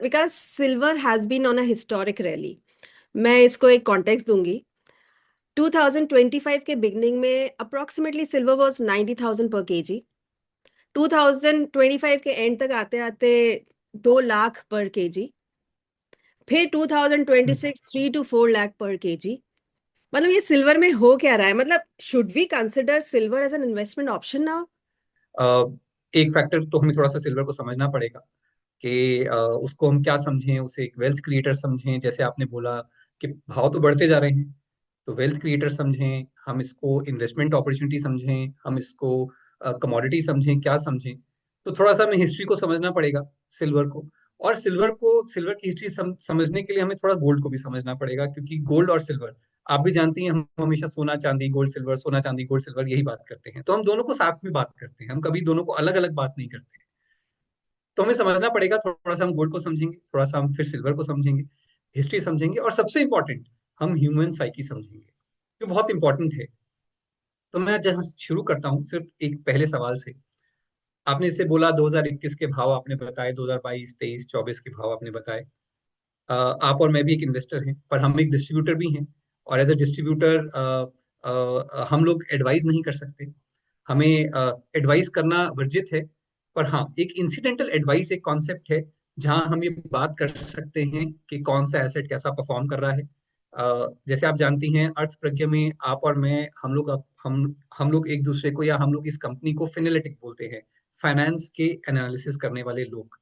Because silver has been on a historic rally. मैं इसको एक कॉन्टेक्स्ट दूंगी। 2025 के बिगनिंग में अप्रोक्सीमेटली सिल्वर वाज 90,000 पर केजी। 2025 के एंड तक आते आते 2 लाख पर केजी। फिर 2026 3 to 4 लाख पर केजी। मतलब ये सिल्वर में हो क्या रहा है? मतलब should we consider silver as an investment option now? एक फैक्टर तो हमें थोड़ा सा सिल्वर को समझना पड़ेगा कि उसको हम क्या समझें, उसे एक वेल्थ क्रिएटर समझें। जैसे आपने बोला कि भाव तो बढ़ते जा रहे हैं, तो वेल्थ क्रिएटर समझें, हम इसको इन्वेस्टमेंट अपॉर्चुनिटी समझें, हम इसको कमोडिटी समझें, क्या समझें। तो थोड़ा सा हमें हिस्ट्री को समझना पड़ेगा सिल्वर को। और सिल्वर की हिस्ट्री समझने के लिए हमें थोड़ा गोल्ड को भी समझना पड़ेगा, क्योंकि गोल्ड और सिल्वर, आप भी जानती हैं, हम हमेशा सोना चांदी गोल्ड सिल्वर, सोना चांदी गोल्ड सिल्वर यही बात करते हैं। तो हम दोनों को साथ में बात करते हैं, हम कभी दोनों को अलग अलग बात नहीं करते। तो हमें समझना पड़ेगा, थोड़ा सा हम गोल्ड को समझेंगे, थोड़ा सा हम फिर सिल्वर को समझेंगे, हिस्ट्री समझेंगे, और सबसे इंपॉर्टेंट हम ह्यूमन साइकी समझेंगे, जो बहुत इंपॉर्टेंट है। तो मैं जहां शुरू करता हूँ सिर्फ एक पहले सवाल से। आपने इससे बोला 2021 के भाव आपने बताए, 2022 23 24 के भाव आपने बताए। आप और मैं भी एक इन्वेस्टर हैं, पर हम एक डिस्ट्रीब्यूटर भी हैं। और एज अ डिस्ट्रीब्यूटर हम लोग एडवाइस नहीं कर सकते, हमें एडवाइस करना वर्जित है। पर हाँ, एक इंसिडेंटल एडवाइस एक कॉन्सेप्ट है, जहां हम ये बात कर सकते हैं कि कौन सा एसेट कैसा परफॉर्म कर रहा है। जैसे आप जानती हैं, अर्थ प्रज्ञा में आप और मैं, हम लोग एक दूसरे को, या हम लोग इस कंपनी को फिनेलिटिक बोलते हैं, फाइनेंस के एनालिसिस करने वाले लोग।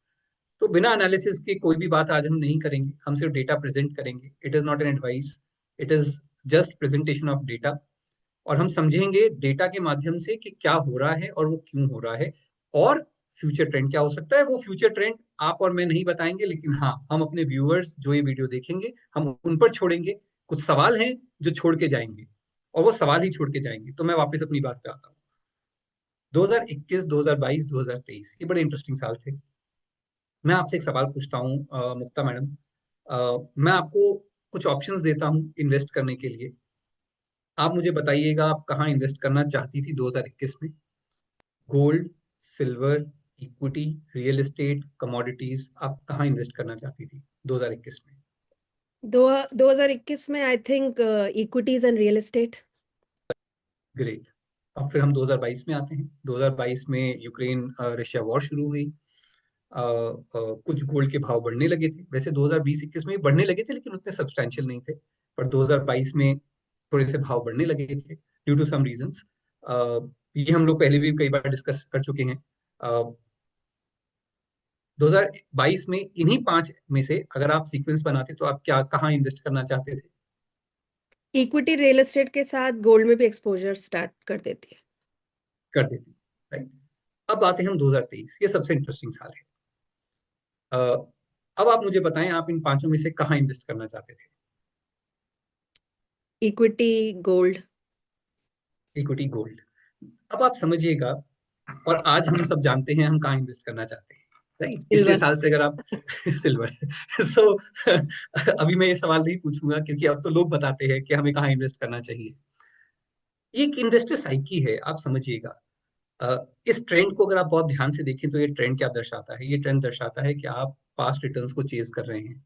तो बिना एनालिसिस के कोई भी बात आज हम नहीं करेंगे, हम सिर्फ डेटा प्रेजेंट करेंगे। It is not an advice, it is just presentation of data. और हम समझेंगे डेटा के माध्यम से कि क्या हो रहा है और वो क्यों हो रहा है, और फ्यूचर ट्रेंड क्या हो सकता है। वो फ्यूचर ट्रेंड आप और मैं नहीं बताएंगे, लेकिन हाँ, हम अपने व्यूअर्स जो ये वीडियो देखेंगे, हम उन पर छोड़ेंगे। कुछ सवाल हैं जो छोड़ के जाएंगे, और वो सवाल ही छोड़ के जाएंगे। तो मैं वापस अपनी बात पे आता हूँ। 2021, 2022, 2023 ये बड़े इंटरेस्टिंग साल थे। मैं आपसे एक सवाल पूछता हूँ, मुक्ता मैडम। मैं आपको कुछ ऑप्शंस देता हूँ इन्वेस्ट करने के लिए। आप मुझे बताइएगा, आप कहाँ इन्वेस्ट करना चाहती थी 2021 में? Gold, silver, equity, real estate, commodities, आप कहाँ इन्वेस्ट करना चाहती थी 2021 में? दो 2021 में I think equities and real estate. Great. अब फिर हम 2022 में आते हैं। 2022 में यूक्रेन रशिया वॉर शुरू हुई। कुछ गोल्ड के भाव बढ़ने लगे थे। वैसे 2020-21 में बढ़ने लगे थे, लेकिन उतने सब्सटैंशियल नहीं थे। पर 2022 में थोड़े से भाव बढ़ने लगे थे ड्यू टू सम रीजंस। ये हम लोग पहले भी कई बार डिस्कस कर चुके हैं। 2022 में इन्हीं 5 में से अगर आप सीक्वेंस बनाते तो आप क्या कहाँ इन्वेस्ट करना चाहते थे? इक्विटी रियल एस्टेट के साथ गोल्ड में भी एक्सपोजर स्टार्ट कर देती है। कर देते, राइट। अब आते हैं हम 2023, ये सबसे इंटरेस्टिंग साल है। अ, अब आप मुझे बताएं, आप इन पांचों में से कहाँ इन्वेस्ट करना चाहते थे? Equity, gold. Equity, gold. अब आप समझिएगा, और आज हम सब जानते हैं हम कहाँ इन्वेस्ट करना चाहते हैं, राइट। पिछले सिल्वर। साल से अगर आप सिल्वर सो अभी मैं ये सवाल नहीं पूछूंगा, क्योंकि अब तो लोग बताते हैं कि हमें कहाँ इन्वेस्ट करना चाहिए। ये एक इन्वेस्टर साइकी है, आप समझिएगा। इस ट्रेंड को अगर आप बहुत ध्यान से देखें, तो ये ट्रेंड क्या दर्शाता है? ये ट्रेंड दर्शाता है कि आप पास्ट रिटर्न्स को चेज कर रहे हैं।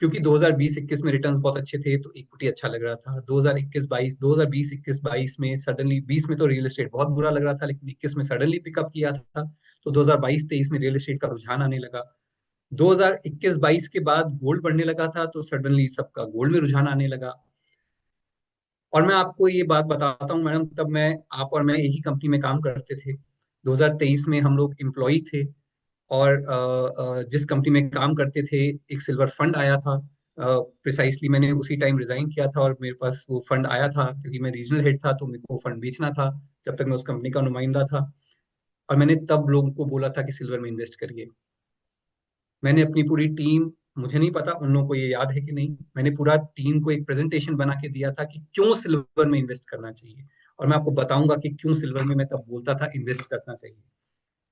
क्योंकि 2020-21 में रिटर्न्स बहुत अच्छे थे, तो इक्विटी अच्छा लग रहा था। 2020-22 में सडनली, 20 में तो रियल एस्टेट बहुत बुरा लग रहा था, लेकिन 21 में सडनली पिकअप किया था। तो 2022-23 में रियल एस्टेट का रुझान आने लगा। 2021-22 के बाद गोल्ड बढ़ने लगा था, तो सडनली सबका गोल्ड में रुझान आने लगा। और मैं आपको ये बात बताता हूँ मैडम, तब मैं, आप और मैं एक ही कंपनी में काम करते थे। 2023 में हम लोग एम्प्लॉय थे, और जिस कंपनी में काम करते थे, एक सिल्वर फंड आया था। प्रिसाइसली मैंने उसी टाइम रिजाइन किया था, और मेरे पास वो फंड आया था, क्योंकि मैं रीजनल हेड था, तो मेरे को फंड बेचना था जब तक मैं उस कंपनी का नुमाइंदा था। और मैंने तब लोगों को बोला था कि सिल्वर में इन्वेस्ट करिए। मैंने अपनी पूरी टीम, मुझे नहीं पता उन लोगों को ये याद है कि नहीं, मैंने पूरा टीम को एक प्रेजेंटेशन बना के दिया था कि क्यों सिल्वर में इन्वेस्ट करना चाहिए। और मैं आपको बताऊंगा कि क्यों सिल्वर में मैं तब बोलता था इन्वेस्ट करना चाहिए।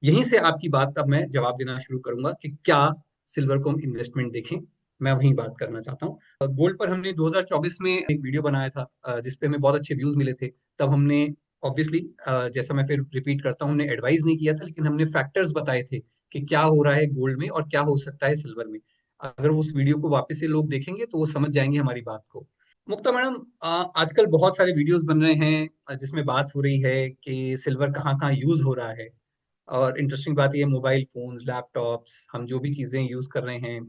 यहीं से आपकी बात, अब मैं जवाब देना शुरू करूंगा कि क्या सिल्वर को हम इन्वेस्टमेंट देखें। मैं वहीं बात करना चाहता हूँ। गोल्ड पर हमने 2024 में एक वीडियो बनाया था, जिसपे हमें बहुत अच्छे व्यूज मिले थे। तब हमने ऑब्वियसली, जैसा मैं फिर रिपीट करता हूँ, हमने एडवाइस नहीं किया था, लेकिन हमने फैक्टर्स बताए थे कि क्या हो रहा है गोल्ड में और क्या हो सकता है सिल्वर में। अगर उस वीडियो को वापस से लोग देखेंगे तो वो समझ जाएंगे हमारी बात को। मुक्ता मैडम, आजकल बहुत सारे वीडियोस बन रहे हैं जिसमें बात हो रही है कि सिल्वर कहाँ कहाँ यूज हो रहा है। और इंटरेस्टिंग बात ये, मोबाइल फोन्स, लैपटॉप्स, हम जो भी चीजें यूज कर रहे हैं,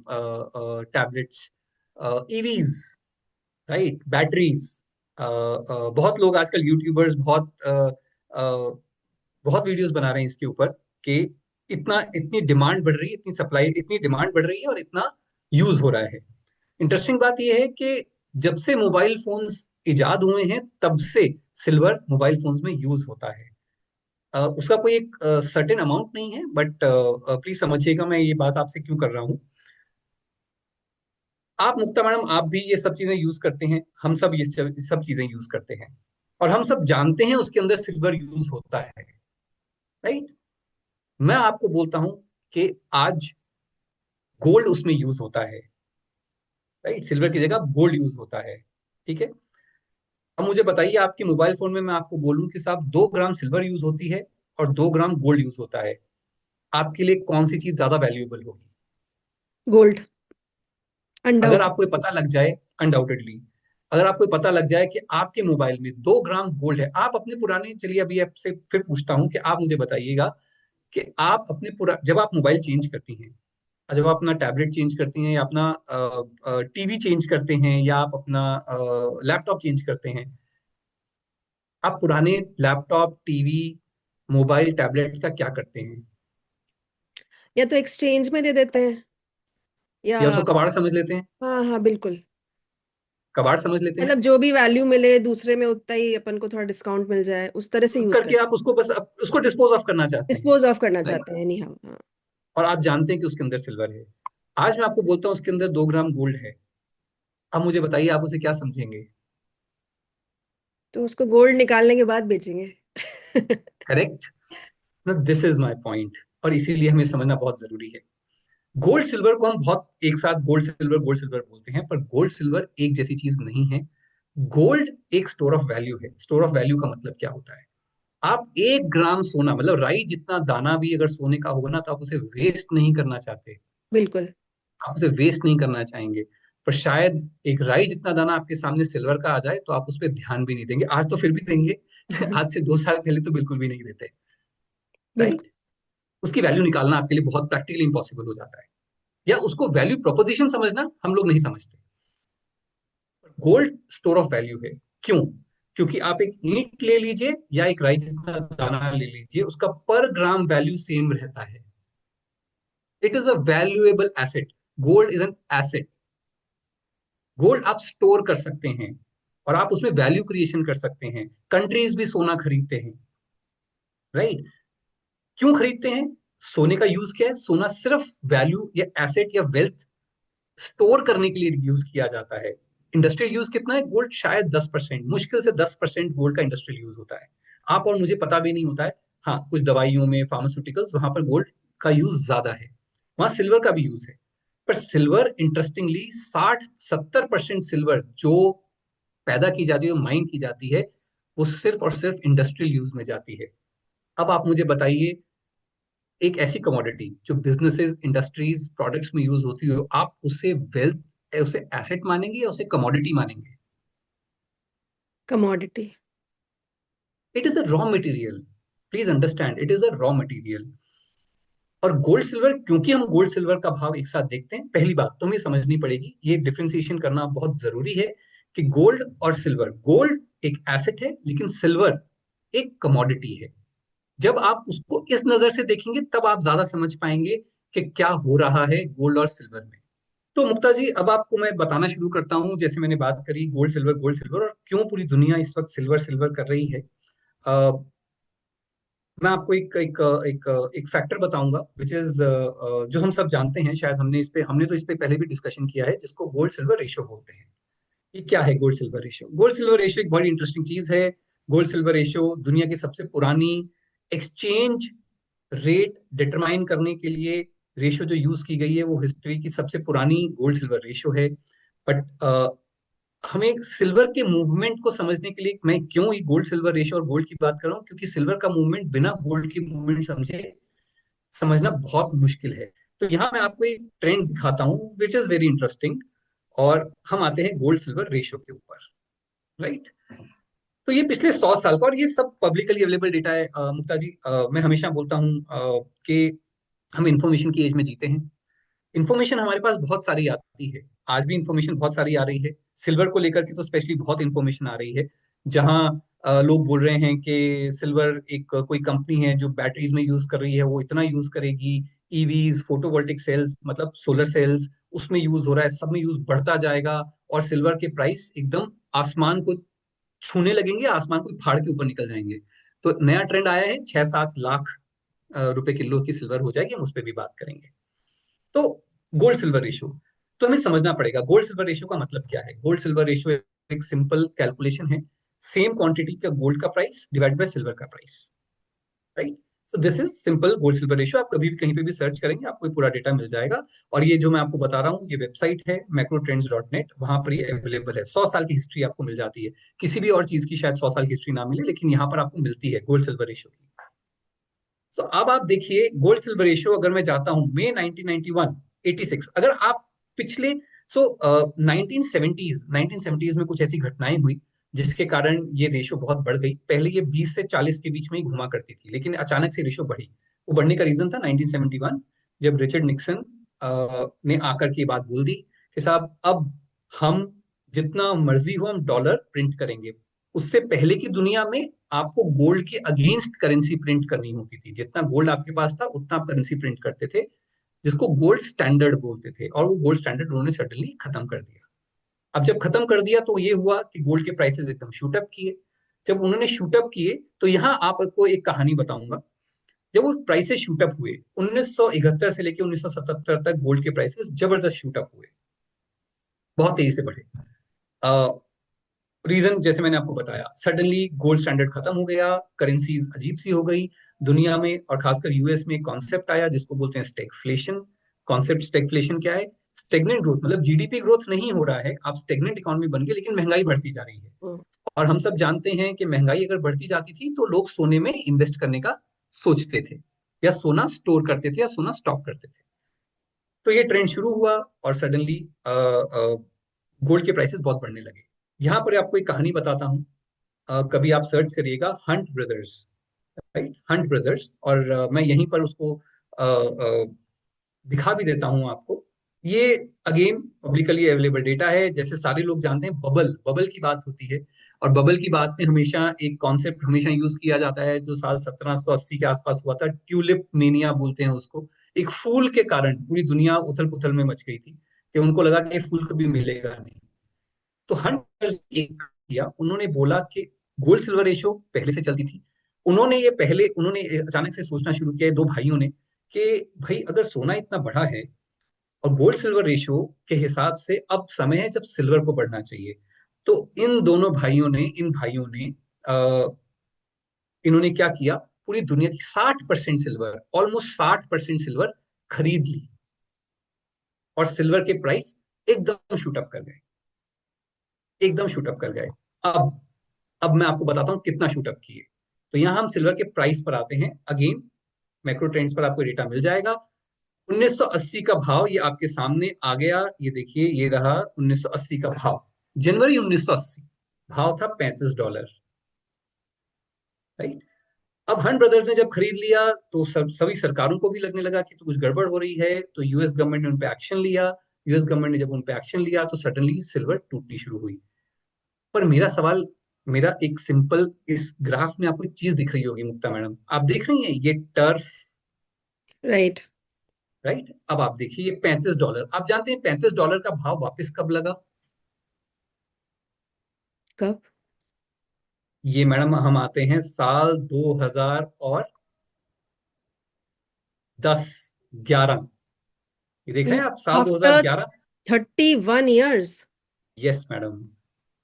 टैबलेट्स, ईवीज, राइट, बैटरीज, बहुत लोग आजकल यूट्यूबर्स बहुत वीडियोस बना रहे हैं इसके ऊपर कि इतनी डिमांड बढ़ रही है, इतनी सप्लाई, इतनी डिमांड बढ़ रही है और इतना यूज हो रहा है। इंटरेस्टिंग बात यह है कि जब से मोबाइल फोन्स इजाद हुए हैं तब से सिल्वर मोबाइल फोन्स में यूज होता है। उसका कोई एक सर्टेन अमाउंट नहीं है, बट प्लीज समझिएगा मैं ये बात आपसे क्यों कर रहा हूँ। आप मुक्ता मैडम, आप भी ये सब चीजें यूज करते हैं, हम सब ये सब चीजें यूज करते हैं, और हम सब जानते हैं उसके अंदर सिल्वर यूज होता है, राइट। मैं आपको बोलता हूं कि आज गोल्ड उसमें यूज होता है, राइट, सिल्वर की जगह गोल्ड यूज होता है, ठीक है। अब मुझे बताइए, आपके मोबाइल फोन में मैं आपको बोलूं कि साहब 2 ग्राम सिल्वर यूज होती है और 2 ग्राम गोल्ड यूज होता है, आपके लिए कौन सी चीज ज्यादा वैल्यूएबल होगी? गोल्ड, अगर अनडाउटेड। आपको ये पता लग जाए, अनडाउटेडली, अगर आपको ये पता लग जाए कि आपके मोबाइल में 2 ग्राम गोल्ड है, आप अपने पुराने, चलिए अभी आपसे फिर पूछता हूं कि आप मुझे बताइएगा कि आप अपने पूरा, जब आप मोबाइल चेंज करती हैं, जब आप अपना टैबलेट चेंज करती हैं, या अपना टीवी चेंज करते हैं, या आप अपना लैपटॉप चेंज करते हैं, आप पुराने लैपटॉप, टीवी, मोबाइल, टैबलेट का क्या करते हैं? या तो एक्सचेंज में दे देते हैं, या या उसको कबाड़ समझ लेते हैं? हाँ हाँ बिल्कुल। कबाड़ समझ लेते हैं मतलब जो भी वैल्यू मिले दूसरे में, उतना ही अपन को थोड़ा डिस्काउंट मिल जाए, उस तरह से यूज करके करते आप हैं। उसको बस उसको डिस्पोज ऑफ करना चाहते हैं, डिस्पोज ऑफ करना राइट। चाहते हैं, नहीं, हाँ हाँ। और आप जानते हैं कि उसके अंदर सिल्वर है। आज मैं आपको बोलता हूँ उसके अंदर 2 ग्राम गोल्ड है, अब मुझे बताइए आप उसे क्या समझेंगे? तो उसको गोल्ड निकालने के बाद बेचेंगे। Correct. This is my point, और इसीलिए हमें समझना बहुत जरूरी है। गोल्ड सिल्वर को हम बहुत एक साथ गोल्ड सिल्वर बोलते हैं, पर गोल्ड सिल्वर एक जैसी चीज नहीं है। गोल्ड एक स्टोर ऑफ वैल्यू है। स्टोर ऑफ वैल्यू का मतलब क्या होता है? आप 1 ग्राम सोना, मतलब राई जितना दाना भी अगर सोने का होगा ना, तो आप उसे वेस्ट नहीं करना चाहते, बिल्कुल। आप उसे वेस्ट नहीं करना चाहेंगे। पर शायद एक राई जितना दाना आपके सामने सिल्वर का आ जाए तो आप उस पर ध्यान भी नहीं देंगे। आज तो फिर भी देंगे, आज से 2 साल पहले तो बिल्कुल भी नहीं देते, राइट। बिल्कुल। उसकी वैल्यू निकालना आपके लिए बहुत प्रैक्टिकली इम्पॉसिबल हो जाता है, या उसको वैल्यू प्रोपोजिशन समझना हम लोग नहीं समझते। गोल्ड स्टोर ऑफ वैल्यू है। क्यों? क्योंकि आप एक ईंट ले लीजिए या एक राई जितना दाना ले लीजिए, उसका पर ग्राम वैल्यू सेम रहता है। It is a valuable asset. Gold is an asset. Gold आप स्टोर कर सकते हैं और आप उसमें वैल्यू क्रिएशन कर सकते हैं। कंट्रीज भी सोना खरीदते हैं, राइट। क्यों खरीदते हैं? सोने का यूज क्या है? सोना सिर्फ वैल्यू या एसेट या वेल्थ स्टोर करने के लिए यूज किया जाता है। इंडस्ट्रियल यूज कितना है? गोल्ड शायद 10%, मुश्किल से 10% गोल्ड का इंडस्ट्रियल यूज होता है। आप और मुझे पता भी नहीं होता है। हाँ, कुछ दवाइयों में, फार्मास्यूटिकल्स, वहां पर गोल्ड का यूज ज्यादा है, वहां सिल्वर का भी यूज है। पर सिल्वर इंटरेस्टिंगली 60-70% सिल्वर जो पैदा की जाती है, माइन की जाती है, वो सिर्फ और सिर्फ इंडस्ट्रियल यूज में जाती है। अब आप मुझे बताइए, एक ऐसी कमोडिटी जो बिजनेसेस, इंडस्ट्रीज, प्रोडक्ट्स में यूज होती हो, आप उसे वेल्थ, उसे एसेट मानेंगे या उसे कमोडिटी मानेंगे? Commodity. It is a raw material. Please understand, it is a raw material. और गोल्ड सिल्वर, क्योंकि हम गोल्ड सिल्वर का भाव एक साथ देखते हैं, पहली बात तो हमें समझनी पड़ेगी, ये डिफरेंशिएशन करना बहुत जरूरी है कि गोल्ड और सिल्वर, गोल्ड एक एसेट है लेकिन सिल्वर एक कमोडिटी है। जब आप उसको इस नजर से देखेंगे तब आप ज्यादा समझ पाएंगे कि क्या हो रहा है गोल्ड और सिल्वर में। तो मुक्ता जी, अब आपको मैं बताना शुरू करता हूं, जैसे मैंने बात करी गोल्ड सिल्वर और क्यों पूरी दुनिया इस वक्त सिल्वर सिल्वर कर रही है। अ, मैं आपको एक फैक्टर बताऊंगा, विच इज जो हम सब जानते हैं, शायद हमने तो इस पे पहले भी डिस्कशन किया है, जिसको गोल्ड सिल्वर रेशियो बोलते हैं। ये क्या है gold silver ratio? Gold silver ratio एक बड़ी इंटरेस्टिंग चीज है। गोल्ड सिल्वर रेशियो दुनिया की सबसे पुरानी एक्सचेंज रेट डिटरमाइन करने के लिए रेशियो जो यूज की गई है, वो हिस्ट्री की सबसे पुरानी गोल्ड सिल्वर रेशियो है। बट हमें सिल्वर के मूवमेंट को समझने के लिए, मैं क्यों ये गोल्ड सिल्वर रेशियो और गोल्ड की बात कर रहा हूँ, क्योंकि सिल्वर का मूवमेंट बिना गोल्ड की मूवमेंट समझे समझना बहुत मुश्किल है। तो यहाँ मैं आपको एक ट्रेंड दिखाता हूँ विच इज वेरी इंटरेस्टिंग, और हम आते हैं गोल्ड सिल्वर रेशियो के ऊपर, राइट। तो ये पिछले 100 साल का, और ये सब पब्लिकली अवेलेबल डेटा है। मुक्ता जी, मैं हमेशा बोलता हूँ कि हम इंफॉर्मेशन की एज में जीते हैं। इंफॉर्मेशन हमारे पास बहुत सारी आती है, आज भी इंफॉर्मेशन बहुत सारी आ रही है। सिल्वर को लेकर के तो स्पेशली बहुत इंफॉर्मेशन आ रही है, जहां लोग बोल रहे हैं कि सिल्वर एक कोई कंपनी है जो बैटरीज में यूज कर रही है, वो इतना यूज करेगी। ईवीज, फोटोवोल्टिक सेल्स, मतलब सोलर सेल्स, उसमें यूज हो रहा है, सब में यूज बढ़ता जाएगा, और सिल्वर के प्राइस एकदम आसमान को छूने लगेंगे, आसमान को फाड़ के ऊपर निकल जाएंगे। तो नया ट्रेंड आया है, 6-7 लाख रुपए किलो की सिल्वर हो जाएगी, हम उस पर भी बात करेंगे। तो गोल्ड सिल्वर रेशियो, तो हमें समझना पड़ेगा गोल्ड सिल्वर रेशियो का मतलब क्या है। गोल्ड सिल्वर रेशियो एक सिंपल कैलकुलेशन है, सेम क्वांटिटी का गोल्ड का प्राइस डिवाइड बाय सिल्वर का price, right. So this is simple gold silver ratio. आप कभी भी कहीं पे भी सर्च करेंगे, आपको ये पूरा डेटा मिल जाएगा। और ये जो मैं आपको बता रहा हूँ, ये वेबसाइट है macrotrends.net, वहां पर ये अवेलेबल है। 100 साल की हिस्ट्री आपको मिल जाती है, किसी भी और चीज की शायद 100 साल की हिस्ट्री ना मिले, लेकिन यहाँ पर आपको मिलती है गोल्ड सिल्वर रेशियो की। सो अब आप देखिए गोल्ड सिल्वर रेशियो, अगर मैं जाता हूं मई 1991, 86, अगर आप पिछले, सो 1970s में कुछ ऐसी घटनाएं हुई जिसके कारण ये रेशियो बहुत बढ़ गई। पहले ये 20 से 40 के बीच में ही घुमा करती थी, लेकिन अचानक से रेशियो बढ़ी। वो बढ़ने का रीजन था 1971, जब रिचर्ड निक्सन ने आकर के बात बोल दी कि साहब अब हम जितना मर्जी हो हम डॉलर प्रिंट करेंगे। उससे पहले की दुनिया में आपको गोल्ड के अगेंस्ट करेंसी प्रिंट करनी होती थी, जितना गोल्ड आपके पास था उतना आप करेंसी प्रिंट करते थे, जिसको गोल्ड स्टैंडर्ड बोलते थे, और वो गोल्ड स्टैंडर्ड उन्होंने सडनली खत्म कर दिया। अब जब खत्म कर दिया तो ये हुआ कि गोल्ड के प्राइसेस एकदम शूटअप किए। जब उन्होंने शूटअप किए तो यहाँ आपको एक कहानी बताऊंगा। जब वो प्राइसेस शूटअप हुए 1971 से लेकर 1977 तक, गोल्ड के प्राइसेस जबरदस्त शूटअप हुए, बहुत तेजी से बढ़े। रीजन जैसे मैंने आपको बताया, सडनली गोल्ड स्टैंडर्ड खत्म हो गया, करेंसीज अजीब सी हो गई दुनिया में, और खासकर यूएस में एक कॉन्सेप्ट आया जिसको बोलते हैं स्टैगफ्लेशन। कॉन्सेप्ट स्टैगफ्लेशन क्या है? स्टेगनेंट ग्रोथ, मतलब जीडीपी ग्रोथ नहीं हो रहा है, आप स्टेगनेंट इकोनॉमी बन गए, लेकिन महंगाई बढ़ती जा रही है। हम्म। और हम सब जानते हैं कि महंगाई अगर बढ़ती जाती थी तो लोग सोने में इन्वेस्ट करने का सोचते थे, या सोना स्टोर करते थे, या सोना स्टॉक करते थे। तो ये ट्रेंड शुरू हुआ, और सडनली गोल्ड के प्राइसेस बहुत बढ़ने लगे। यहाँ पर आपको एक कहानी बताता हूँ। कभी आप सर्च करिएगा Hunt brothers, right, Hunt brothers, और मैं यहीं पर उसको दिखा भी देता हूं आपको। ये अगेन पब्लिकली अवेलेबल डेटा है। जैसे सारे लोग जानते हैं बबल बबल की बात होती है, और बबल की बात में हमेशा एक कॉन्सेप्ट हमेशा यूज किया जाता है जो साल 1780 के आसपास हुआ था, ट्यूलिप मेनिया बोलते हैं उसको। एक फूल के कारण पूरी दुनिया उथल पुथल में मच गई थी, कि उनको लगा कि ये फूल कभी मिलेगा नहीं। तो हंटर्स एक किया, उन्होंने बोला कि गोल्ड सिल्वर रेशियो पहले से चलती थी। उन्होंने अचानक से सोचना शुरू किया दो भाइयों ने, कि भाई अगर सोना इतना बढ़ा है और गोल्ड सिल्वर रेशियो के हिसाब से अब समय है जब सिल्वर को बढ़ना चाहिए। तो इन भाइयों ने इन्होंने क्या किया, पूरी दुनिया की 60% सिल्वर, ऑलमोस्ट 60% सिल्वर खरीद ली, और सिल्वर के प्राइस एकदम शूटअप कर गए, एकदम शूटअप कर गए। अब अब मैं आपको बताता हूं कितना शूटअप किए। तो यहां हम सिल्वर के प्राइस पर आते हैं। अगेन मैक्रो ट्रेंड्स पर आपको डेटा मिल जाएगा। 1980 का भाव ये आपके सामने आ गया, ये देखिए, ये रहा 1980 का भाव, जनवरी 1980, भाव था $35, राइट। अब हंट ब्रदर्स ने जब खरीद लिया तो सभी सरकारों को भी लगने लगा कि तो कुछ गड़बड़ हो रही है, तो यूएस गवर्नमेंट ने उन पे एक्शन लिया। यूएस गवर्नमेंट ने जब उन पे एक्शन लिया तो सडनली सिल्वर टूटनी शुरू हुई। पर मेरा एक सिंपल, इस ग्राफ में आपको एक चीज दिख रही होगी मुक्ता मैडम, आप देख रही हैं ये टर्फ, राइट। राइट। अब आप देखिए ये $35, आप जानते हैं $35 का भाव वापस कब लगा? कब? ये मैडम हम आते हैं साल 2010-11, ये देख रहे हैं आप, साल after 2011। 31 years? Yes madam,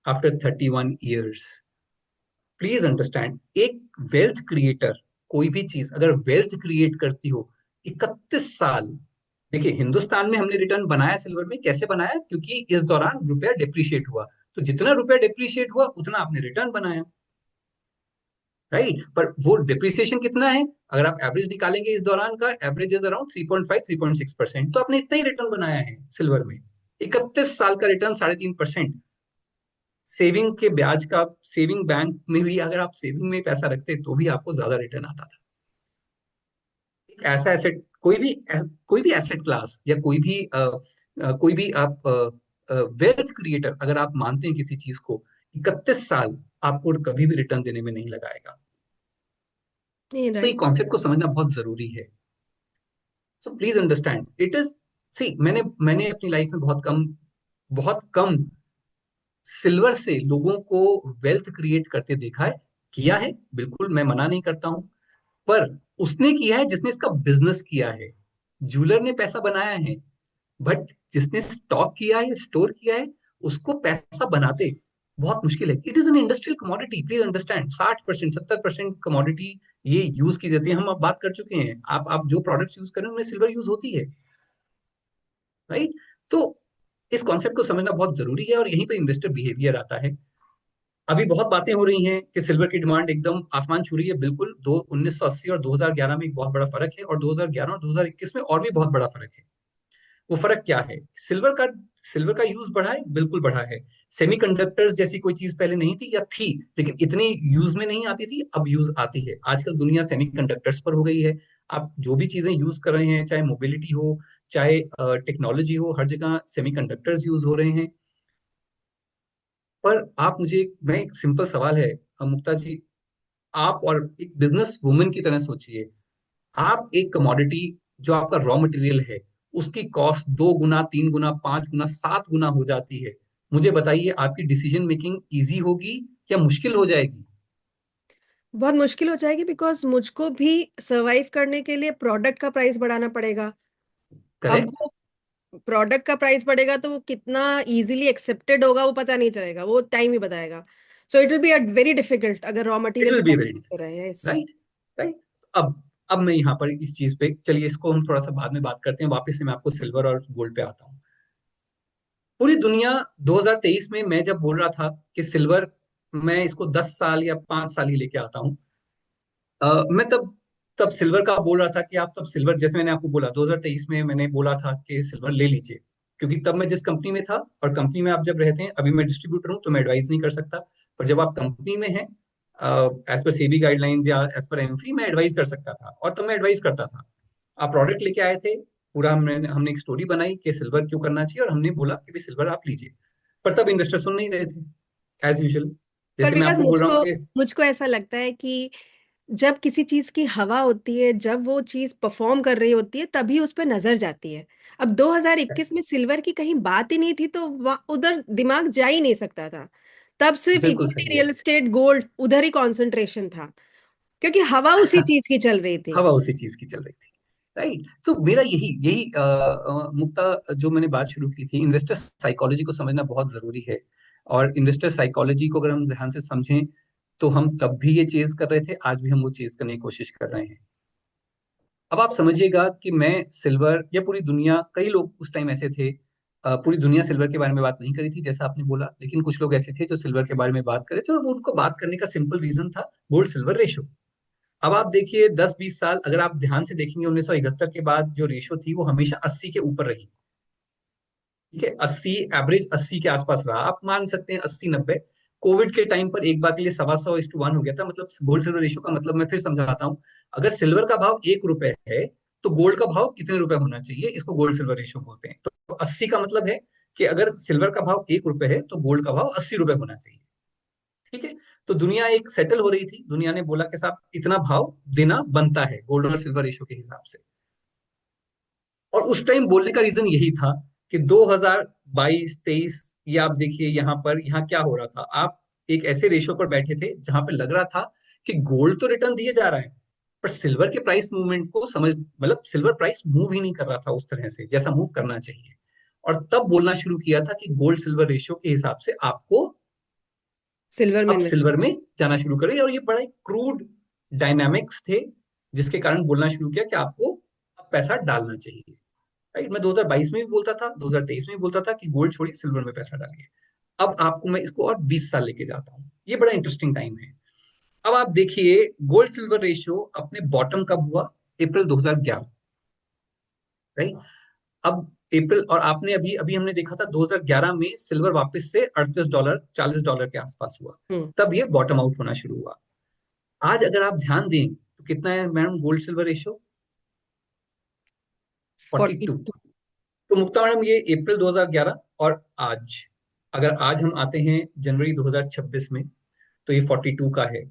after 31 years। Please understand, एक वेल्थ क्रिएटर, कोई भी चीज अगर वेल्थ क्रिएट करती हो, 31 साल। देखिए हिंदुस्तान में हमने रिटर्न बनाया सिल्वर में, कैसे बनाया? क्योंकि इस दौरान रुपया डिप्रिशिएट हुआ, तो जितना रुपया डिप्रिशिएट हुआ उतना आपने रिटर्न बनाया। राइट। पर वो डिप्रिसिएशन कितना है, अगर आप एवरेज निकालेंगे इस दौरान का, एवरेज इज अराउंड 3.5 3.6%, तो आपने इतना ही रिटर्न बनाया है सिल्वर में। 31 साल का रिटर्न 3.5%। सेविंग के ब्याज का, सेविंग बैंक में भी अगर आप सेविंग में पैसा रखते तो भी आपको ज्यादा रिटर्न आता था। एक ऐसा एसेट, कोई भी एसेट क्लास या कोई भी आप वेल्थ क्रिएटर अगर आप मानते हैं किसी चीज को, 31 साल आपको कभी भी रिटर्न देने में नहीं लगाएगा। नहीं, तो ये राइट। कॉन्सेप्ट को समझना बहुत जरूरी है। So please understand it is, see मैंने मैंने अपनी लाइफ में बहुत कम सिल्वर से लोगों को वेल्थ क्रिएट करते देखा है। किया है, बिल्कुल मैं मना नहीं करता हूं, पर उसने किया है जिसने इसका बिजनेस किया है। जूलर ने पैसा बनाया है, बट जिसने स्टॉक किया है, स्टोर किया है, उसको पैसा बनाते बहुत मुश्किल है। It is an industrial commodity, please understand. 60% 70% commodity ये यूज की जाती है। हम अब बात कर चुके हैं, आप जो प्रोडक्ट्स यूज कर रहे हैं उनमें सिल्वर यूज होती है, राइट। तो इस कॉन्सेप्ट को समझना बहुत जरूरी है, और यहीं पे इन्वेस्टर बिहेवियर आता है। अभी बहुत बातें हो रही हैं कि सिल्वर की डिमांड एकदम आसमान छू रही है। बिल्कुल, दो 1980 और 2011 में एक बहुत बड़ा फर्क है, और 2011 और 2021 में और भी बहुत बड़ा फर्क है। वो फर्क क्या है? सिल्वर का यूज बढ़ा है, बिल्कुल बढ़ा है। सेमीकंडक्टर्स जैसी कोई चीज पहले नहीं थी, या थी लेकिन इतनी यूज में नहीं आती थी, अब यूज आती है। आजकल दुनिया सेमीकंडक्टर्स पर हो गई है। आप जो भी चीजें यूज कर रहे हैं, चाहे मोबिलिटी हो, चाहे टेक्नोलॉजी हो, हर जगह सेमीकंडक्टर्स यूज हो रहे हैं। पर आप मुझे मैं एक सिंपल सवाल है, मुक्ता जी, आप और एक बिजनेस वुमन की तरह सोचिए। आप एक कमोडिटी, जो आपका रॉ मटेरियल है, उसकी कॉस्ट 2 गुना, 3 गुना, 5 गुना, 7 गुना हो जाती है। मुझे बताइए, आपकी डिसीजन मेकिंग इजी होगी या मुश्किल हो जाएगी? बहुत मुश्किल हो जाएगी, बिकॉज मुझको भी सरवाइव करने के लिए प्रोडक्ट का प्राइस बढ़ाना पड़ेगा। अब करेक्ट। वो प्रोडक्ट का प्राइस बढ़ेगा तो वो कितना इजीली एक्सेप्टेड होगा वो पता नहीं चलेगा, वो टाइम ही बताएगा। So it will be a very difficult अगर रॉ इट मटेरियल विल के बी प्राइस वेरी, बढ़ते रहे। यस। Right, right. अब मैं यहाँ पर इस चीज पे, चलिए इसको हम थोड़ा सा बाद में बात करते हैं। वापस से मैं आपको सिल्वर और गोल्ड पे आता हूँ। पूरी दुनिया 2023 में मैं जब बोल रहा था कि सिल्वर, मैं इसको 10 साल या 5 साल ही लेके आता हूँ। मैं तब तब सिल्वर का बोल रहा था कि आप तब सिल्वर, जैसे मैंने आपको बोला 2023 में मैंने बोला था कि सिल्वर ले लीजिए, क्योंकि तब मैं जिस कंपनी में था, और कंपनी में आप जब रहते हैं, अभी मैं डिस्ट्रीब्यूटर हूँ तो मैं एडवाइस नहीं कर सकता, पर जब आप कंपनी में हैं, एज पर सेबी गाइडलाइंस या एज पर एमफी, मैं एडवाइस कर सकता था, और तब मैं एडवाइस करता था। आप प्रोडक्ट लेके आए थे, पूरा हमने एक स्टोरी बनाई कि सिल्वर क्यों करना चाहिए, और हमने बोला कि भी सिल्वर आप लीजिए। पर तब इन्वेस्टर सुन नहीं रहे थे, एज यूजल। पर जैसे मैं बिकॉज आपको बोल रहा हूँ मुझको कि मुझको ऐसा लगता है कि जब किसी चीज की हवा होती है, जब वो चीज परफॉर्म कर रही होती है, तभी उस पर नजर जाती है। अब 2021 में सिल्वर की कहीं बात ही नहीं थी, तो उधर दिमाग जा ही नहीं सकता था। तब सिर्फ बिल्कुल इक्विटी, सही है। रियल एस्टेट, गोल्ड, उधर ही कंसंट्रेशन था, क्योंकि हवा उसी चीज की चल रही थी। हवा उसी चीज की चल रही थी, राइट। तो मेरा यही यही मुक्ता, जो मैंने बात शुरू की थी, इन्वेस्टर साइकोलॉजी को समझना बहुत जरूरी है। और इन्वेस्टर साइकोलॉजी को अगर हम ध्यान से समझें, तो हम तब भी ये चीज कर रहे थे, आज भी हम वो चीज करने की कोशिश कर रहे हैं। अब आप समझिएगा कि मैं सिल्वर, या पूरी दुनिया, कई लोग उस टाइम ऐसे थे, पूरी दुनिया सिल्वर के बारे में बात नहीं करी थी जैसा आपने बोला, लेकिन कुछ लोग ऐसे थे जो सिल्वर के बारे में बात करे थे, और वो उनको बात करने का सिंपल रीजन था गोल्ड सिल्वर रेशो। अब आप देखिए, 10-20 साल अगर आप ध्यान से देखेंगे, 1971 के बाद जो रेशो थी वो हमेशा 80 के ऊपर रही। ठीक है, 80, एवरेज 80 के आसपास रहा, आप मान सकते हैं 80-90। कोविड के टाइम पर एक बार के लिए 125:1 हो गया था। मतलब गोल्ड सिल्वर रेशो का मतलब मैं फिर समझाता हूँ। अगर सिल्वर का भाव 1 रुपए है, तो गोल्ड का भाव कितने रुपए होना चाहिए, इसको गोल्ड सिल्वर रेशो बोलते हैं। तो 80 का मतलब है कि अगर सिल्वर का भाव 1 रुपए है, तो गोल्ड का भाव 80 रुपए होना चाहिए। ठीक है। तो दुनिया एक सेटल हो रही थी, दुनिया ने बोला कि साहब इतना भाव देना बनता है गोल्ड और सिल्वर रेशो के हिसाब से। और उस टाइम बोलने का रीजन यही था कि 2022-23, ये आप देखिए यहाँ पर, यहाँ क्या हो रहा था, आप एक ऐसे रेशो पर बैठे थे जहां पे लग रहा था कि गोल्ड तो रिटर्न दिए जा रहा है, पर सिल्वर के प्राइस मूवमेंट को समझ, मतलब सिल्वर प्राइस मूव ही नहीं कर रहा था उस तरह से जैसा मूव करना चाहिए। और तब बोलना शुरू किया था कि गोल्ड सिल्वर रेशियो के हिसाब से आपको सिल्वर में अब इन्वेस्ट। सिल्वर में जाना शुरू करें। और ये बड़ा क्रूड डायनामिक्स थे, जिसके कारण बोलना शुरू किया कि आपको अब पैसा डालना चाहिए। राइट। मैं 2022 में भी बोलता था, 2023 में भी बोलता था कि गोल्ड छोड़िए, सिल्वर में पैसा डालिए। अब आपको मैं इसको और 20 साल लेके जाता हूँ, ये बड़ा इंटरेस्टिंग टाइम है। अब आप देखिए गोल्ड सिल्वर रेशियो अपने बॉटम कब हुआ? अप्रैल 2011, राइट? अब अप्रैल, और आपने अभी अभी हमने देखा था 2011 में सिल्वर वापस से $38 $40 के आसपास हुआ, हम्म। तब ये बॉटम आउट होना शुरू हुआ। आज अगर आप ध्यान दें तो कितना है मैडम गोल्ड सिल्वर रेशियो? 42। 42। तो मुक्ता मैडम ये अप्रैल 2011 और आज, अगर आज हम आते हैं जनवरी 2026 में, तो ये 42 का है।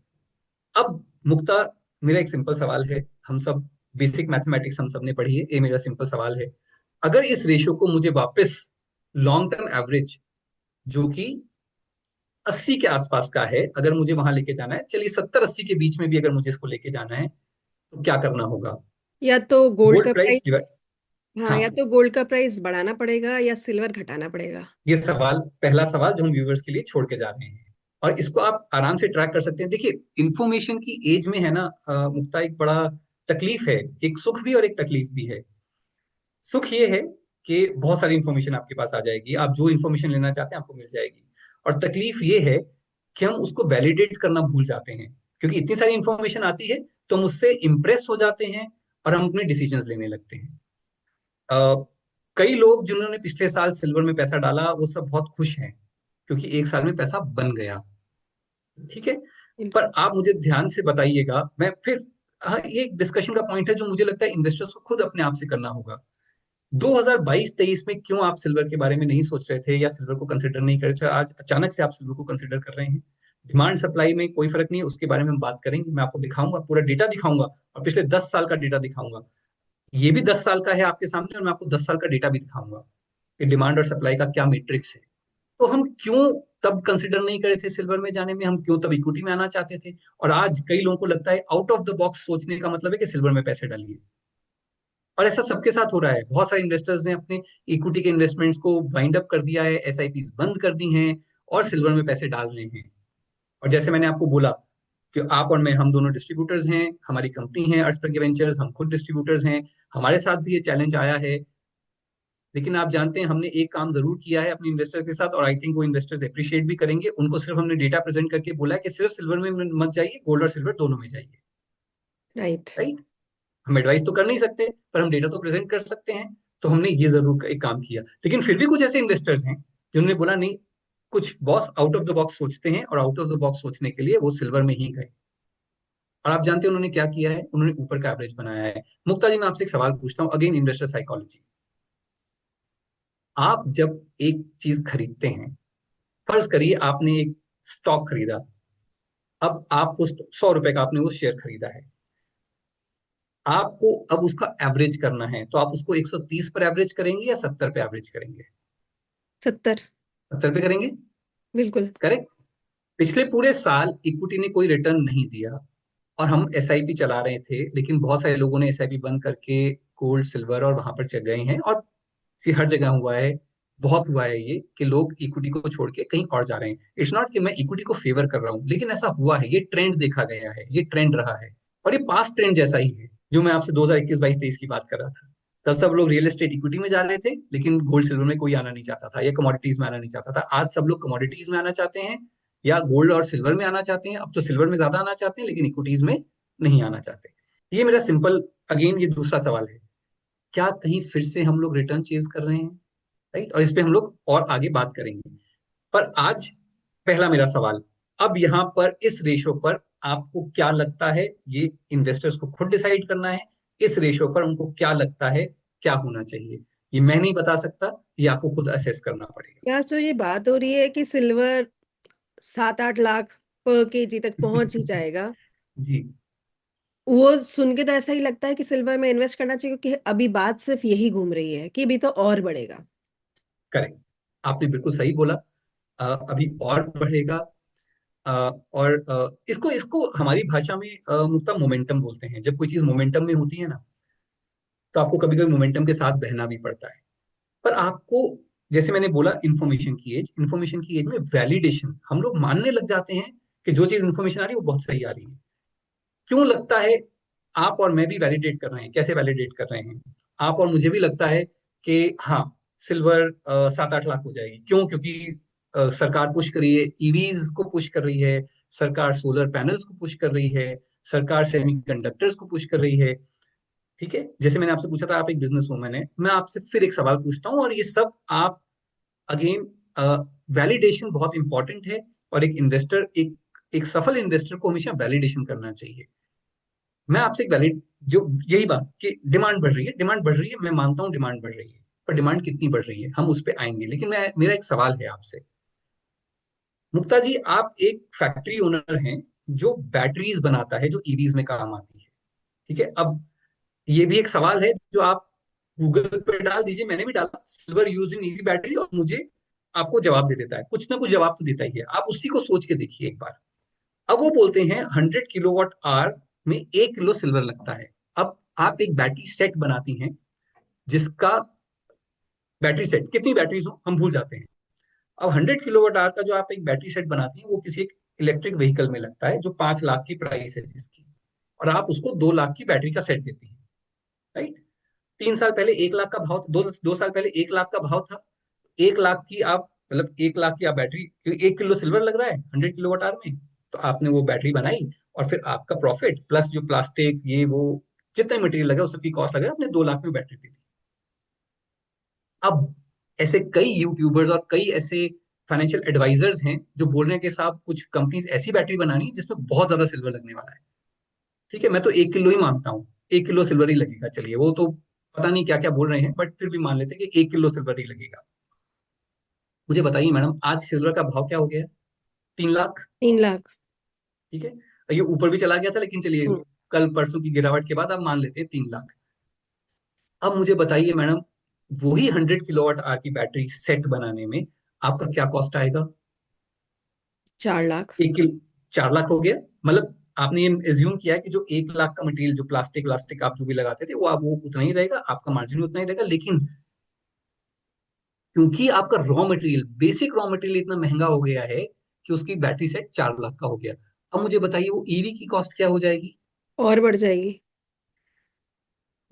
अब मुक्ता, मेरा एक सिंपल सवाल है, हम सब बेसिक मैथमेटिक्स हम सब ने पढ़ी है, ये मेरा सिंपल सवाल है। अगर इस रेशियो को मुझे वापस लॉन्ग टर्म एवरेज जो कि 80 के आसपास का है, अगर मुझे वहां लेके जाना है, चलिए 70-80 के बीच में भी अगर मुझे इसको लेके जाना है, तो क्या करना होगा? या तो गोल्ड गोल्ड का प्राइस प्राइस, डिवाइड, हाँ, हाँ, या तो गोल्ड का प्राइस बढ़ाना पड़ेगा या सिल्वर घटाना पड़ेगा। ये सवाल, पहला सवाल जो हम व्यूवर्स के लिए छोड़ के जा रहे हैं, और इसको आप आराम से ट्रैक कर सकते हैं। देखिए इंफॉर्मेशन की एज में है ना मुक्ता, एक बड़ा तकलीफ है, एक सुख भी और एक तकलीफ भी है। सुख ये है कि बहुत सारी इंफॉर्मेशन आपके पास आ जाएगी, आप जो इंफॉर्मेशन लेना चाहते हैं आपको मिल जाएगी। और तकलीफ ये है कि हम उसको वैलिडेट करना भूल जाते हैं, क्योंकि इतनी सारी इंफॉर्मेशन आती है तो हम उससे इंप्रेस हो जाते हैं और हम अपने डिसीजंस लेने लगते हैं। अ, कई लोग जिन्होंने पिछले साल सिल्वर में पैसा डाला वो सब बहुत खुश हैं, क्योंकि एक साल में पैसा बन गया, ठीक है। पर बिल्कुल। आप मुझे ध्यान से बताइएगा, मैं फिर, हाँ, ये एक डिस्कशन का पॉइंट है जो मुझे लगता है इन्वेस्टर्स को खुद अपने आप से करना होगा। 2022-23 में क्यों आप सिल्वर के बारे में नहीं सोच रहे थे या सिल्वर को कंसिडर नहीं कर रहे थे, और आज अचानक से आप सिल्वर को कंसिडर कर रहे हैं? डिमांड सप्लाई में कोई फर्क नहीं है, उसके बारे में हम बात करेंगे, मैं आपको दिखाऊंगा, पूरा डेटा दिखाऊंगा, और पिछले 10 साल का डेटा दिखाऊंगा। ये भी 10 साल का है आपके सामने, और मैं आपको 10 साल का डेटा भी दिखाऊंगा कि डिमांड और सप्लाई का क्या मैट्रिक्स है। तो हम क्यों तब कंसिडर नहीं करे थे सिल्वर में जाने में, हम क्यों तब इक्विटी में आना चाहते थे? और आज कई लोगों को लगता है आउट ऑफ द बॉक्स सोचने का मतलब है कि सिल्वर में पैसे डालिए, और ऐसा सबके साथ हो रहा है। बहुत सारे इन्वेस्टर्स ने अपने इक्विटी के इन्वेस्टमेंट्स को वाइंड अप कर दिया है, एसआईपी बंद कर दी हैं, और सिल्वर में पैसे डाल रहे हैं। और जैसे मैंने आपको बोला कि आप और मैं, हम दोनों डिस्ट्रीब्यूटर्स हैं, हमारी कंपनी है अर्सप्रज्ञा वेंचर्स, हम खुद डिस्ट्रीब्यूटर्स हैं, हमारे साथ भी ये चैलेंज आया है। लेकिन आप जानते हैं हमने एक काम जरूर किया है अपने इन्वेस्टर के साथ, और आई थिंक वो इन्वेस्टर्स अप्रिशिएट भी करेंगे। उनको सिर्फ हमने डेटा प्रेजेंट करके बोला है कि सिर्फ सिल्वर में मत जाइए, गोल्ड और सिल्वर दोनों में जाइए, राइट। राइट? हम एडवाइस तो कर नहीं सकते, पर हम डेटा तो प्रेजेंट कर सकते हैं। तो हमने ये जरूर एक काम किया। लेकिन फिर भी कुछ ऐसे इन्वेस्टर्स हैं जिन्होंने बोला नहीं, कुछ boss out of the box सोचते हैं, और आउट ऑफ द बॉक्स सोचने के लिए वो सिल्वर में ही गए। और आप जानते हैं उन्होंने क्या किया है? उन्होंने ऊपर का एवरेज बनाया है। मुक्ता जी, मैं आपसे एक सवाल पूछता हूँ, अगेन इन्वेस्टर साइकोलॉजी। आप जब एक चीज खरीदते हैं, फर्ज करिए आपने एक स्टॉक खरीदा, अब आपको ₹100 का आपने वो शेयर खरीदा है, आपको अब उसका एवरेज करना है, तो आप उसको 130 पर एवरेज करेंगे या 70 पे एवरेज करेंगे? 70। 70 पे करेंगे, बिल्कुल। करेक्ट। पिछले पूरे साल इक्विटी ने कोई रिटर्न नहीं दिया, और हम एसआईपी चला रहे थे, लेकिन बहुत सारे लोगों ने एसआईपी बंद करके गोल्ड सिल्वर और वहां पर चल गए हैं, और हर जगह हुआ है, बहुत हुआ है ये कि लोग इक्विटी को छोड़ के कहीं और जा रहे हैं। इट्स नॉट कि मैं इक्विटी को फेवर कर रहा हूँ, लेकिन ऐसा हुआ है, ये ट्रेंड देखा गया है, ये ट्रेंड रहा है, और ये पास्ट ट्रेंड जैसा ही है जो मैं आपसे 2021-22-23 की बात कर रहा था। तब सब लोग रियल एस्टेट इक्विटी में जा रहे थे, लेकिन गोल्ड सिल्वर में कोई आना नहीं चाहता था, या कमोडिटीज में आना नहीं चाहता था। आज सब लोग कमोडिटीज में आना चाहते हैं, या गोल्ड और सिल्वर में आना चाहते हैं। अब तो सिल्वर में ज्यादा आना चाहते हैं, लेकिन इक्विटीज में नहीं आना चाहते। ये मेरा सिंपल, अगेन ये दूसरा सवाल है, क्या कहीं फिर से हम लोग रिटर्न चेज कर रहे हैं? राइट, और इस पे हम लोग और आगे बात करेंगे। पर आज पहला मेरा सवाल, अब यहाँ पर इस रेशो पर आपको क्या लगता है? ये इन्वेस्टर्स को खुद डिसाइड करना है, इस रेशो पर उनको क्या लगता है क्या होना चाहिए। ये मैं नहीं बता सकता, ये आपको खुद असेस करना पड़ेगा। या तो ये बात हो रही है कि सिल्वर 7-8 लाख पर केजी तक पहुंच ही जाएगा। जी, वो सुन के तो ऐसा ही लगता है कि सिल्वर में इन्वेस्ट करना चाहिए, क्योंकि अभी बात सिर्फ यही घूम रही है कि अभी तो और बढ़ेगा। करेक्ट, आपने बिल्कुल सही बोला। अभी और बढ़ेगा। अ, और इसको इसको हमारी भाषा में मुक्ता मोमेंटम बोलते हैं। जब कोई चीज मोमेंटम में होती है ना, तो आपको कभी कभी मोमेंटम के साथ बहना भी पड़ता है। पर आपको, जैसे मैंने बोला, इंफॉर्मेशन की एज में वैलिडेशन, हम लोग मानने लग जाते हैं कि जो चीज इंफॉर्मेशन आ रही है वो बहुत सही आ रही है। क्यों लगता है? आप और मैं भी वैलिडेट कर रहे हैं। कैसे वैलिडेट कर रहे हैं? आप और मुझे भी लगता है कि हाँ, सिल्वर 7-8 लाख हो जाएगी। क्यों? क्योंकि सरकार पुश कर रही है, ईवीज को पुश कर रही है, सरकार सोलर पैनल्स को पुश कर रही है, सरकार सेमीकंडक्टर्स को पुश कर रही है। ठीक है, जैसे मैंने आपसे पूछा था, आप एक बिजनेस वूमन है, मैं आपसे फिर एक सवाल पूछता हूँ, और ये सब आप अगेन, वैलिडेशन बहुत इंपॉर्टेंट है, और एक इन्वेस्टर, एक सफल इन्वेस्टर को हमेशा वैलिडेशन करना चाहिए। मैं आपसे एक वैलिड, जो यही बात कि डिमांड बढ़ रही है, डिमांड बढ़ रही है, मैं मानता हूं डिमांड बढ़ रही है, पर डिमांड कितनी बढ़ रही है हम उस पर आएंगे, लेकिन मेरा एक सवाल है आपसे। मुक्ता जी, आप एक फैक्ट्री ओनर हैं जो बैटरीज बनाता है, जो ईवीज में काम आती है। ठीक है, अब ये भी एक सवाल है जो आप गूगल पे डाल दीजिए, मैंने भी डाला, silver use in EV battery, और मुझे आपको जवाब दे देता है, कुछ ना कुछ जवाब तो देता ही है। आप उसी को सोच के देखिए एक बार। अब वो बोलते हैं 100 किलोवाट आवर में 1 किलो सिल्वर लगता है। अब आप एक बैटरी सेट बनाती हैं, जिसका बैटरी सेट, कितनी बैटरीज हो हम भूल जाते हैं। अब 100 किलोवाट आवर का जो आप एक बैटरी सेट बनाती हैं, वो किसी एक इलेक्ट्रिक व्हीकल में लगता है, जो 5 लाख की प्राइस है जिसकी, और आप उसको 2 लाख की बैटरी का सेट देती हैं। राइट? 3 साल पहले 1 लाख का भाव था, 2 साल पहले 1 लाख का भाव था। 1 लाख की आप, मतलब 1 लाख की आप बैटरी, 1 किलो सिल्वर लग रहा है 100 किलोवाट आवर में, तो आपने वो बैटरी बनाई, और फिर आपका प्रॉफिट प्लस जो प्लास्टिक ये वो जितना मटेरियल लगा, उस सबकी कॉस्ट लगा, आपने 2 लाख में बैटरी दे दी। अब ऐसे कई यूट्यूबर्स और कई ऐसे फाइनेंशियल एडवाइजर्स हैं जो बोल रहे हैं कि साहब कुछ कंपनीज ऐसी बैटरी बनानी है जिसमें बहुत ज्यादा सिल्वर लगने वाला है। ठीक है, मैं तो 1 किलो ही मानता हूँ, 1 किलो सिल्वर ही लगेगा, चलिए वो तो पता नहीं क्या क्या बोल रहे हैं, बट फिर भी मान लेते हैं कि 1 किलो सिल्वर ही लगेगा। मुझे बताइए मैडम, आज सिल्वर का भाव क्या हो गया है? 3 लाख। 3 लाख। ठीक है, ये ऊपर भी चला गया था, लेकिन चलिए हम्म। कल परसों की गिरावट के बाद अब मान लेते हैं 3 लाख। अब मुझे बताइए मैडम, वही 100 किलोवाट आवर की बैटरी सेट बनाने में आपका क्या कॉस्ट आएगा? 4 लाख। 1 किलो, 4 लाख हो गया। मतलब आपने ये एज्यूम किया है कि जो 1 लाख का मटेरियल, जो प्लास्टिक व्लास्टिक आप जो भी लगाते थे, वो आप वो उतना ही रहेगा, आपका मार्जिन उतना ही रहेगा, लेकिन क्योंकि आपका raw material, basic raw material इतना महंगा हो गया है कि उसकी बैटरी सेट 4 लाख का हो गया। अब मुझे बताइए वो ईवी की कॉस्ट क्या हो जाएगी? और बढ़ जाएगी।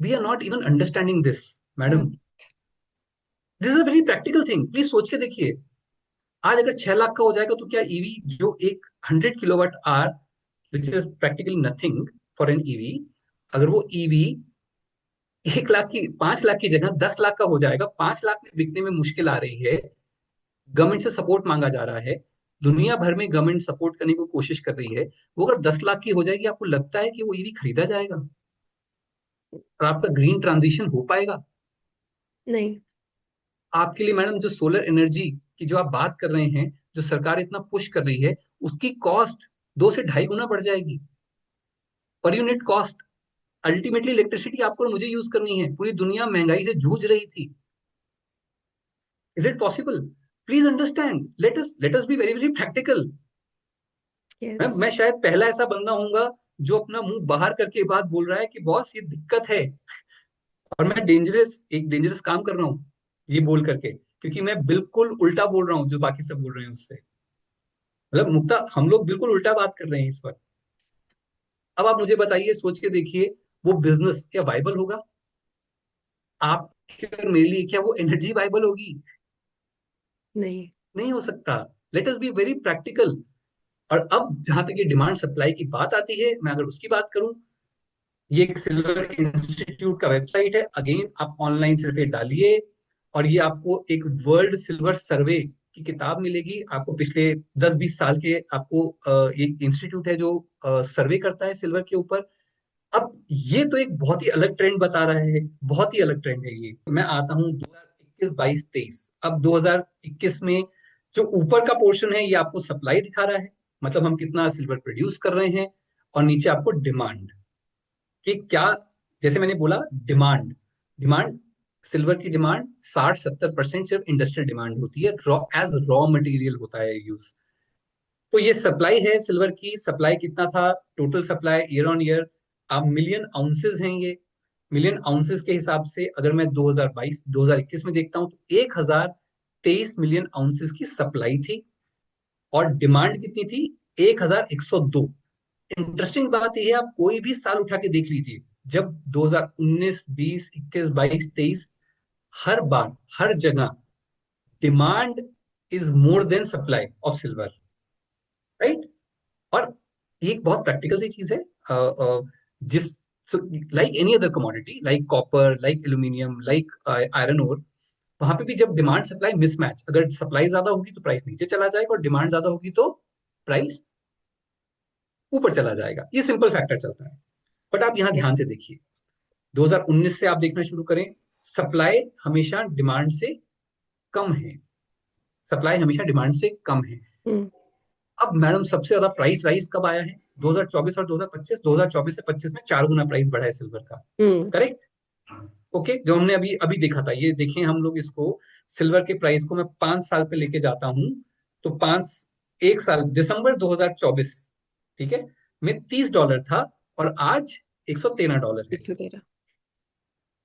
We are not even understanding this hmm. Madam. This is a very practical thing, please सोच के देखिए। आज अगर 6 लाख का हो जाएगा, तो क्या ईवी जो एक 100 kilowatt hour, which is practically nothing for an EV, अगर वो ईवी 1 लाख की, 5 लाख की जगह 10 लाख का हो जाएगा, 5 लाख में बिकने में मुश्किल आ रही है, गवर्नमेंट से सपोर्ट मांगा जा रहा है, दुनिया भर में गवर्नमेंट सपोर्ट करने की कोशिश कर रही है, वो अगर 10 लाख की हो जाएगी, आपको लगता है कि वो ईवी खरीदा जाएगा और आपका ग्रीन ट्रांजिशन हो पाएगा? नहीं। आपके लिए मैडम, जो सोलर एनर्जी की जो आप बात कर रहे हैं, जो सरकार इतना पुश कर रही है, उसकी कॉस्ट 2 से ढाई गुना बढ़ जाएगी, per unit cost. Ultimately electricity आपको और मुझे यूज करनी है, पूरी दुनिया महंगाई से जूझ रही थी। Is it possible? Please understand, let us be very very practical. Yes. मैं शायद पहला ऐसा बंदा हूंगा जो अपना मुंह बाहर करके बात बोल रहा है कि बॉस ये दिक्कत है, और मैं एक डेंजरस काम कर रहा हूँ ये बोल करके, क्योंकि मैं बिल्कुल उल्टा बोल रहा हूँ जो बाकी सब बोल रहे हैं उससे। मतलब मुक्ता, हम लोग बिल्कुल उल्टा बात कर रहे हैं इस वक्त। अब आप मुझे बताइए, सोच के देखिए, वो बिजनेस क्या वाइबल होगा आपके और मेरे लिए? क्या वो एनर्जी वाइबल होगी? नहीं। नहीं हो सकता। Let us be very practical. और अब जहां तक ये डिमांड सप्लाई की बात आती है, मैं अगर उसकी बात करूं, ये एक सिल्वर इंस्टीट्यूट का वेबसाइट है, अगेन आप ऑनलाइन सिर्फ ये डालिए, और ये आपको एक वर्ल्ड सिल्वर सर्वे की किताब मिलेगी आपको, पिछले 10-20 साल के आपको। ये इंस्टीट्यूट है जो सर्वे करता है सिल्वर के ऊपर। अब ये तो एक बहुत ही अलग ट्रेंड बता रहा है, बहुत ही अलग ट्रेंड है ये। मैं आता हूँ 2021, 22, 23। अब 2021 में जो ऊपर का पोर्शन है, ये आपको सप्लाई दिखा रहा है, मतलब हम कितना सिल्वर प्रोड्यूस कर रहे हैं, और नीचे आपको डिमांड, कि क्या, जैसे मैंने बोला, डिमांड डिमांड सिल्वर की डिमांड 60-70% सिर्फ इंडस्ट्रियल डिमांड होती है, रॉ एज रॉ मटेरियल होता है यूज। तो ये सप्लाई है सिल्वर की, सप्लाई कितना था, total supply year on year, आप मिलियन आउंसेस हैं ये। मिलियन आउंसेस के हिसाब से अगर मैं 2022 2021 में देखता हूँ, तो 1023 मिलियन आउंसेस की सप्लाई थी, और डिमांड कितनी थी? 1102। इंटरेस्टिंग बात यह है, आप कोई भी साल उठा के देख लीजिए, जब 2019, 20, 21, 22, 23, हर बार हर जगह demand is more than supply of silver. Right? और ये एक बहुत प्रैक्टिकल सी चीज है, जिस like any other commodity, like copper, like aluminium, like iron ore, वहां पे भी जब डिमांड सप्लाई मिसमैच, अगर सप्लाई ज्यादा होगी तो प्राइस नीचे चला जाएगा, और डिमांड ज्यादा होगी तो प्राइस ऊपर चला जाएगा। ये सिंपल फैक्टर चलता है। बट आप यहाँ ध्यान से देखिए, 2019 से आप देखना शुरू करें, सप्लाई हमेशा डिमांड से कम है, सप्लाई हमेशा डिमांड से कम है। हम्म अब मैडम सबसे ज्यादा प्राइस राइज कब आया है? 2024 और 2025। 2024 से 25 में 4 गुना प्राइस बढ़ा है सिल्वर का, हम्म करेक्ट? ओके, जो हमने अभी अभी देखा था, ये देखें हम लोग इसको, सिल्वर के प्राइस को मैं 5 साल पे लेके जाता हूं, तो एक साल दिसंबर 2024, ठीक है, में $30 था, और आज $113 है। 113।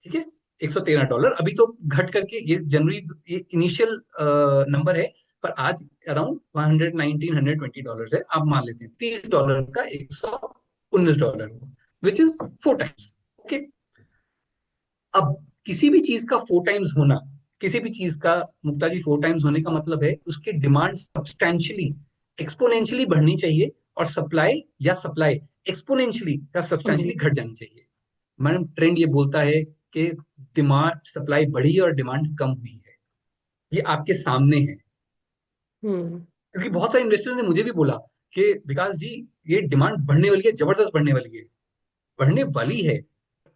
ठीक है, $113। अभी तो घट करके, ये जनवरी, ये इनिशियल नंबर है, पर आज अराउंड 119 120 डॉलर है। आप मान लेते हैं $30 का $119 हुआ, विच इज 4 टाइम्स। ओके, अब किसी भी चीज का 4 टाइम्स होना, किसी भी चीज का, मुक्ता जी, 4 टाइम्स होने का मतलब है उसकी डिमांड सब्सटैंशियली, एक्सपोनेंशियली बढ़नी चाहिए, और सप्लाई एक्सपोनेंशियली या हम्म सब्सटैंशियली घट जानी चाहिए। मैडम ट्रेंड ये बोलता है कि डिमांड, सप्लाई बढ़ी है और डिमांड कम हुई है। ये आपके सामने है, हम्म क्योंकि बहुत सारे इन्वेस्टर्स ने मुझे भी बोला कि विकास जी, ये डिमांड बढ़ने वाली है, जबरदस्त बढ़ने वाली है, बढ़ने वाली है,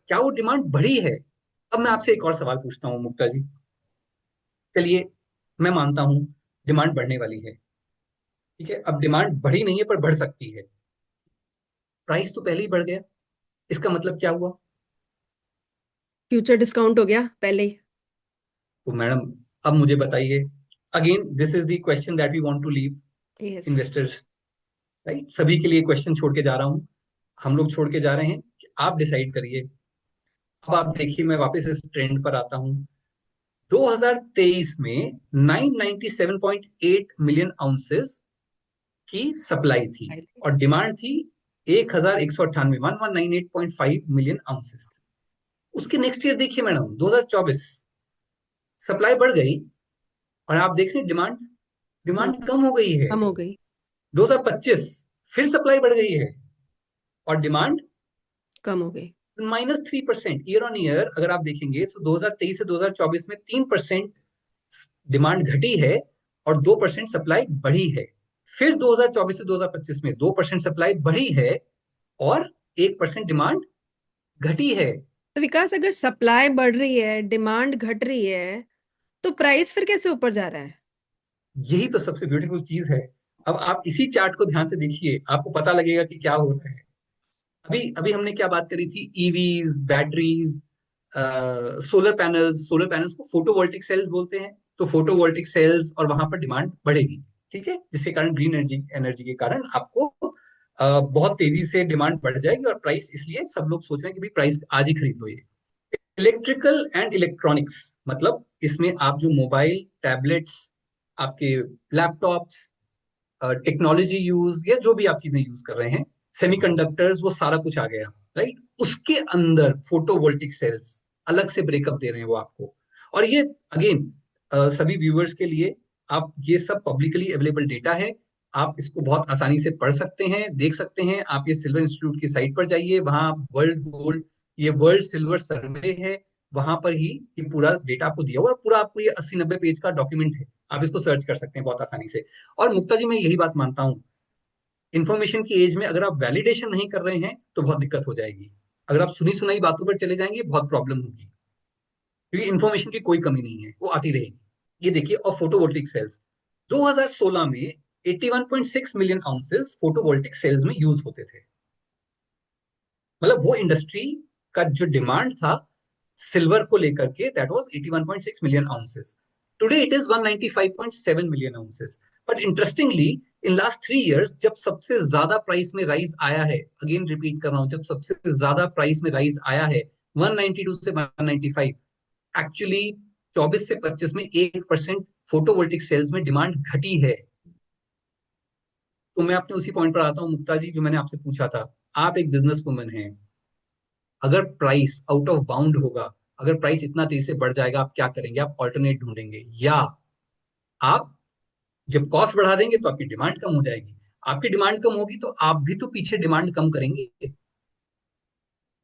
क्या वो डिमांड बढ़ी है? अब मैं आपसे एक और सवाल पूछता हूँ मुक्ता जी, चलिए, मैं मानता हूं डिमांड बढ़ने वाली है, ठीक है, अब डिमांड बढ़ी नहीं है पर बढ़ सकती है, प्राइस तो पहले ही बढ़ गया, इसका मतलब क्या हुआ? फ्यूचर डिस्काउंट हो गया पहले ही। तो मैडम अब मुझे बताइए, again this is the question that we want to leave yes. Investors, right? सभी के लिए क्वेश्चन छोड़ के जा रहा हूं, हम लोग छोड़ के जा रहे हैं कि आप डिसाइड करिए। अब आप देखिए, मैं वापस इस ट्रेंड पर आता हूं। 2023 में 997.8 मिलियन आउंसेस की सप्लाई थी, आई थी। और डिमांड थी 1198, 1198.5 मिलियन आउंसेस। उसके नेक्स्ट ईयर देखिए मैडम, 2024, सप्लाई बढ़ गई, और आप देख रहे हैं डिमांड, हम्म डिमांड कम हो गई है। कम हो गई। 2025 फिर सप्लाई बढ़ गई है, और डिमांड कम हो गई। -3% ईयर ऑन ईयर। अगर आप देखेंगे तो 2023 से 2024 में 3% डिमांड घटी है, और 2% सप्लाई बढ़ी है। फिर 2024 से 2025 में 2% सप्लाई बढ़ी है, और 1% डिमांड घटी है। तो विकास, अगर सप्लाई बढ़ रही है, डिमांड घट रही है, तो प्राइस फिर कैसे ऊपर जा रहा है? यही तो सबसे ब्यूटीफुल चीज है। अब आप इसी चार्ट को ध्यान से देखिए, आपको पता लगेगा कि क्या हो रहा है। अभी अभी हमने क्या बात करी थी? ईवीज, बैटरीज, सोलर पैनल्स को फोटोवोल्टिक सेल्स बोलते हैं। तो फोटोवोल्टिक सेल्स, और वहां पर डिमांड बढ़ेगी, ठीक है, जिसके कारण ग्रीन एनर्जी एनर्जी के कारण आपको बहुत तेजी से डिमांड बढ़ जाएगी, और प्राइस, इसलिए सब लोग सोच रहे हैं कि भाई प्राइस आज ही खरीद लो ये। इलेक्ट्रिकल एंड इलेक्ट्रॉनिक्स, मतलब इसमें आप जो मोबाइल, टैबलेट्स, आपके लैपटॉप्स, टेक्नोलॉजी यूज, या जो भी आप चीजें यूज कर रहे हैं, सेमीकंडक्टर्स, वो सारा कुछ आ गया, राइट? उसके अंदर फोटोवोल्टिक सेल्स अलग से ब्रेकअप दे रहे हैं वो आपको। और ये अगेन सभी व्यूअर्स के लिए, आप, ये सब पब्लिकली अवेलेबल डेटा है, आप इसको बहुत आसानी से पढ़ सकते हैं, देख सकते हैं। आप ये सिल्वर इंस्टीट्यूट की साइट पर जाइए, वहां वर्ल्ड गोल्ड, ये वर्ल्ड सिल्वर सर्वे है, वहां पर ही ये पूरा डेटा आपको दिया हुआ है, और पूरा आपको ये 80-90 पेज का डॉक्यूमेंट है, आप इसको सर्च कर सकते हैं बहुत आसानी से। और मुक्ता जी, मैं यही बात मानता हूं, इंफॉर्मेशन की एज में अगर आप वैलिडेशन नहीं कर रहे हैं तो बहुत दिक्कत हो जाएगी। अगर आप सुनी सुनाई बातों पर चले जाएंगे, बहुत प्रॉब्लम होगी, क्योंकि इंफॉर्मेशन की कोई कमी नहीं है, वो आती रहेगी। ये देखिए, और फोटोवोल्टिक सेल्स 2016 में 81.6 मिलियन आउंसेस फोटोवोल्टिक सेल्स में यूज होते थे। मतलब वो इंडस्ट्री का जो डिमांड था सिल्वर को लेकर के, that was 81.6 million ounces. Today it is 195.7 million ounces. But interestingly, in last 3 years, जब सबसे ज्यादा प्राइस में राइज आया है, अगेन रिपीट कर रहा हूं, जब सबसे ज्यादा प्राइस में राइज आया है 192 से 195, एक्चुअली 24 से 25 में 1% फोटोवोल्टिक सेल्स में डिमांड घटी है। तो मैं अपने उसी पॉइंट पर आता हूँ मुक्ता जी, जो मैंने आपसे पूछा था। आप एक बिजनेस वुमन हैं, अगर प्राइस आउट ऑफ बाउंड होगा, अगर प्राइस इतना तेजी से बढ़ जाएगा, आप क्या करेंगे? आप ऑल्टरनेट ढूंढेंगे, या आप जब कॉस्ट बढ़ा देंगे तो आपकी डिमांड कम हो जाएगी। आपकी डिमांड कम होगी तो आप भी तो पीछे डिमांड कम करेंगे।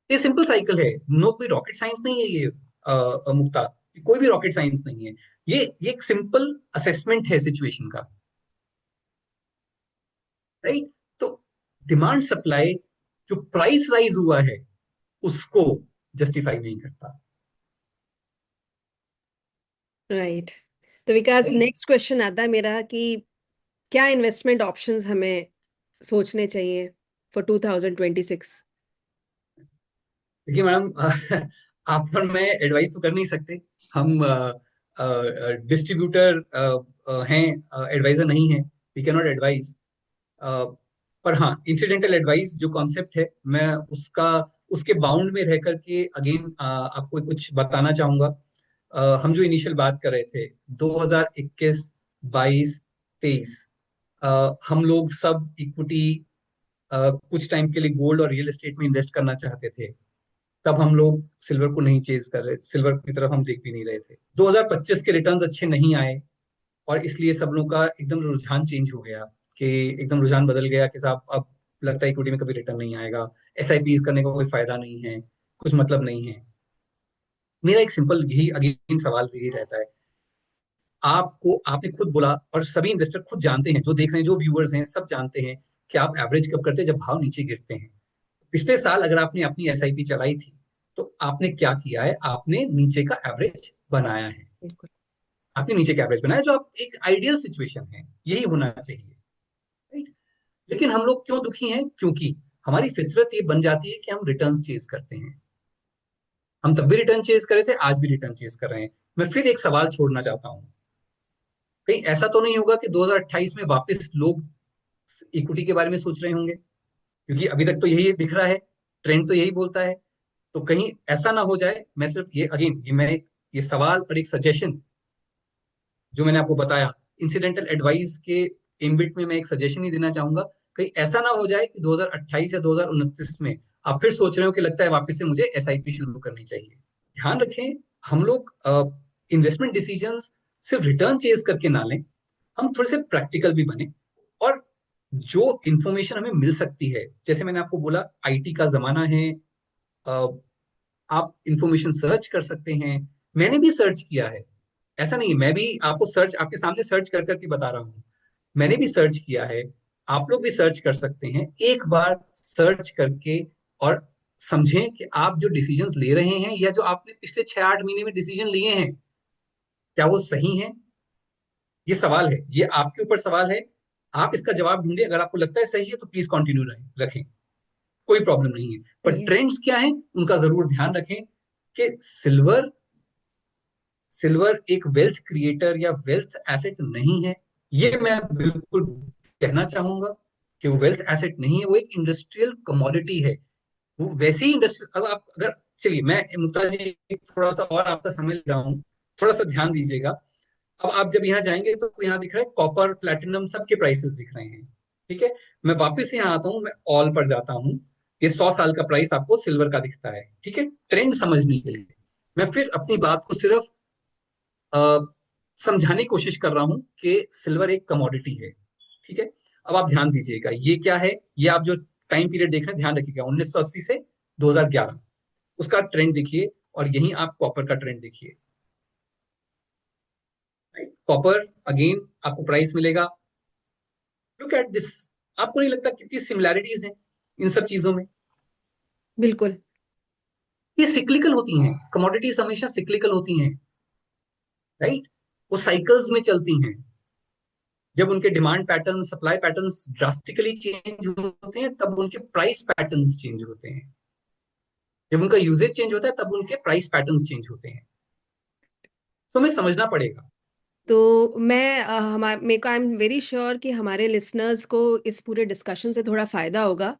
ये सिंपल साइकिल है, नो कोई रॉकेट साइंस नहीं है ये। मुक्ता, कोई भी रॉकेट साइंस नहीं है ये एक सिंपल असेसमेंट है सिचुएशन का, राइट। तो डिमांड सप्लाई, जो प्राइस राइज हुआ है उसको जस्टिफाई नहीं करता, राइट। तो विकास, राइट। नेक्स्ट क्वेश्चन आता है मेरा कि क्या इन्वेस्टमेंट ऑप्शंस हमें सोचने चाहिए फॉर 2026? देखिए मैडम, आप पर मैं एडवाइस तो कर नहीं सकते, हम डिस्ट्रीब्यूटर हैं, एडवाइजर नहीं है, वी कैन नॉट एडवाइज। पर हाँ, इंसिडेंटल एडवाइस जो कॉन्सेप्ट है, मैं उसका उसके बाउंड में रह करके अगेन आपको कुछ बताना चाहूंगा। हम जो इनिशियल बात कर रहे थे 2021, 22, 23, हम लोग सब इक्विटी, कुछ टाइम के लिए गोल्ड और रियल एस्टेट में इन्वेस्ट करना चाहते थे। तब हम लोग सिल्वर को नहीं चेज कर रहे, सिल्वर की तरफ हम देख भी नहीं रहे थे। 2025 के रिटर्न्स अच्छे नहीं आए और इसलिए सब लोगों का एकदम रुझान चेंज हो गया, कि एकदम रुझान बदल गया कि साहब अब लगता है इक्विटी में कभी रिटर्न नहीं आएगा, एसआईपीज करने का कोई फायदा नहीं है, कुछ मतलब नहीं है। मेरा एक सिंपल यही अगेन सवाल यही रहता है, आपको, आपने खुद बोला और सभी इन्वेस्टर खुद जानते हैं, जो देख रहे हैं, जो व्यूअर्स हैं, सब जानते हैं कि आप एवरेज कब करते हैं, जब भाव नीचे गिरते हैं। पिछले साल अगर आपने अपनी एसआईपी चलाई थी तो आपने क्या किया है, आपने नीचे का एवरेज बनाया है। बिल्कुल। आपने नीचे का एवरेज बनाया, जो आप एक आइडियल सिचुएशन है, यही होना चाहिए, राइट। लेकिन हम लोग क्यों दुखी हैं, क्योंकि हमारी फितरत ये बन जाती है कि हम रिटर्न्स चेज करते हैं। हम तब भी रिटर्न चेज कर रहे थे, आज भी रिटर्न चेज कर रहे हैं। मैं फिर एक सवाल छोड़ना चाहता हूँ, कहीं ऐसा तो नहीं होगा कि 2028 में वापस लोग इक्विटी के बारे में सोच रहे होंगे, क्योंकि अभी तक तो यही दिख रहा है, ट्रेंड तो यही बोलता है। तो कहीं ऐसा ना हो जाए, मैं सिर्फ ये अगेन ये सवाल और एक सजेशन जो मैंने आपको बताया, इंसिडेंटल एडवाइस के इनबिट में मैं एक सजेशन ही देना चाहूंगा, कहीं ऐसा ना हो जाए कि 2028 या 2029 में आप फिर सोच रहे हो कि लगता है वापस से मुझे एसआईपी शुरू करनी चाहिए। ध्यान रखें, हम लोग इन्वेस्टमेंट डिसीजंस सिर्फ रिटर्न चेज करके ना लें, हम थोड़े से प्रैक्टिकल भी बने। और जो इंफॉर्मेशन हमें मिल सकती है, जैसे मैंने आपको बोला, आईटी का जमाना है, आप इंफॉर्मेशन सर्च कर सकते हैं। मैंने भी सर्च किया है, ऐसा नहीं है, मैं भी आपको सर्च, आपके सामने सर्च कर करके बता रहा हूँ। मैंने भी सर्च किया है, आप लोग भी सर्च कर सकते हैं, एक बार सर्च करके, और समझें कि आप जो डिसीजंस ले रहे हैं या जो आपने पिछले 6-8 महीने में डिसीजन लिए हैं, क्या वो सही है। ये सवाल है, ये आपके ऊपर सवाल है, आप इसका जवाब ढूंढिए। अगर आपको लगता है सही है तो प्लीज कंटिन्यू रखें, कोई प्रॉब्लम नहीं है। पर सही है। ट्रेंड्स क्या है उनका जरूर ध्यान रखें, कि सिल्वर सिल्वर एक वेल्थ क्रिएटर या वेल्थ एसेट नहीं है। ये मैं बिल्कुल कहना चाहूंगा कि वो वेल्थ एसेट नहीं है, वो एक इंडस्ट्रियल कमोडिटी है। वो वैसे ही इंडस्ट्री, अब आप अगर, चलिए मैं मुक्ता जी थोड़ा सा और आपका समय ले रहा हूँ, थोड़ा सा ध्यान दीजिएगा। अब आप जब यहाँ जाएंगे तो यहाँ दिख रहा है कॉपर प्लैटिनम सबके प्राइसेस दिख रहे हैं, ठीक है। मैं वापस यहाँ आता हूँ, मैं ऑल पर जाता हूँ, ये 100 साल का प्राइस आपको सिल्वर का दिखता है, ठीक है, ट्रेंड समझने के लिए। मैं फिर अपनी बात को सिर्फ अ, समझाने की कोशिश कर रहा हूं कि सिल्वर एक कमोडिटी है, ठीक है। अब आप ध्यान दीजिएगा, ये क्या है, ये आप जो टाइम पीरियड देख रहे हैं, ध्यान रखिएगा, 1980 से 2011, उसका ट्रेंड देखिए, और यहीं आप कॉपर का ट्रेंड देखिए। कॉपर अगेन आपको प्राइस मिलेगा, लुक एट दिस। आपको नहीं लगता कितनी सिमिलैरिटीज हैं इन सब चीजों में? बिल्कुल। ये सिक्लिकल होती हैं, कमोडिटीज हमेशा सिक्लिकल होती हैं, राइट। वो साइकिल्स में चलती हैं। जब उनके demand pattern, supply patterns drastically change होते हैं, तब उनके प्राइस पैटर्न्स चेंज होते हैं। जब उनका यूजेज चेंज होता है, तब उनके प्राइस पैटर्न्स चेंज होते हैं। तो हमें समझना पड़ेगा। तो मैं मेरे को, आई एम वेरी श्योर कि हमारे लिसनर्स को इस पूरे डिस्कशन से थोड़ा फायदा होगा।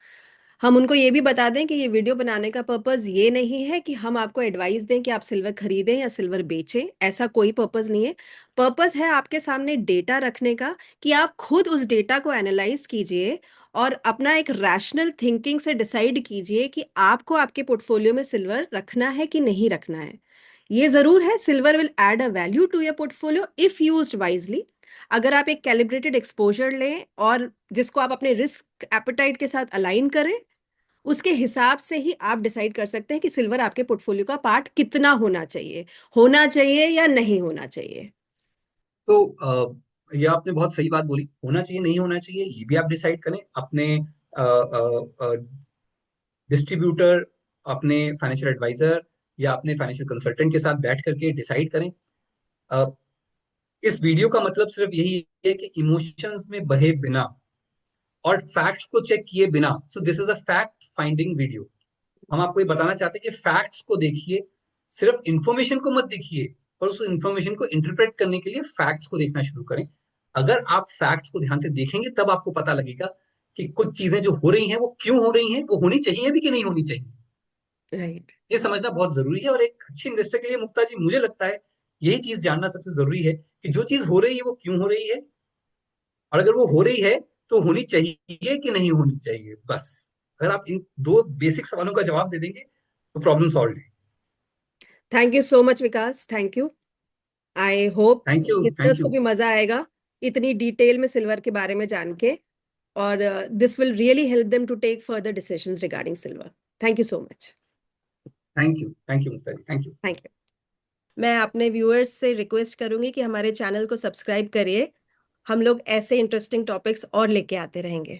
हम उनको ये भी बता दें कि ये वीडियो बनाने का पर्पस ये नहीं है कि हम आपको एडवाइस दें कि आप सिल्वर खरीदें या सिल्वर बेचें, ऐसा कोई पर्पस नहीं है। पर्पस है आपके सामने डेटा रखने का, कि आप खुद उस डेटा को एनालाइज कीजिए और अपना एक रैशनल थिंकिंग से डिसाइड कीजिए कि आपको आपके पोर्टफोलियो में सिल्वर रखना है कि नहीं रखना है। ये जरूर है, silver will add a value to your portfolio if used wisely. अगर आप एक कैलिब्रेटेड एक्सपोजर लें और जिसको आप अपने रिस्क एपेटाइट के साथ अलाइन करें, उसके हिसाब से ही आप डिसाइड कर सकते हैं कि सिल्वर आपके पोर्टफोलियो का पार्ट कितना होना चाहिए या नहीं होना चाहिए। तो ये आपने बहुत सही बात बोली, होना चाहिए नहीं होना चाहिए ये भी आप डिसाइड करें अपने डिस्ट्रीब्यूटर, अपने फाइनेंशियल एडवाइजर या अपने फाइनेंशियल कंसल्टेंट के साथ बैठ करके डिसाइड करें। अ, इस वीडियो का मतलब सिर्फ यही है कि इमोशंस में बहे बिना और फैक्ट्स को चेक किए बिना, so this is a fact finding video. हम आपको ये बताना चाहते हैं कि फैक्ट्स को देखिए, सिर्फ इंफॉर्मेशन को मत देखिए, पर उस इंफॉर्मेशन को इंटरप्रेट करने के लिए फैक्ट्स को देखना शुरू करें। अगर आप फैक्ट्स को ध्यान से देखेंगे तब आपको पता लगेगा कि कुछ चीजें जो हो रही हैं वो क्यों हो रही हैं, वो होनी चाहिए भी कि नहीं होनी चाहिए। राइट। ये समझना बहुत जरूरी है। और एक अच्छे इन्वेस्टर के लिए मुक्ता जी मुझे लगता है यही चीज जानना सबसे जरूरी है कि जो चीज हो रही है वो क्यों हो रही है, और अगर वो हो रही है तो होनी चाहिए कि नहीं होनी चाहिए। बस अगर आप इन दो बेसिक सवालों का जवाब दे देंगे तो प्रॉब्लम सॉल्व है। Thank you so much Vikas, thank you. I hope thank you, listeners thank को यू, भी मजा आएगा इतनी डिटेल में सिल्वर के बारे में जान के, और this will really help them to take further decisions regarding silver. Thank you so much. Thank you Mukta ji, thank you. Thank you. मैं अपने व्यूअर्स से रिक्वेस्ट करूंगी कि हमारे चैनल को सब्सक्राइब करिए। हम लोग ऐसे इंटरेस्टिंग टॉपिक्स और लेके आते रहेंगे।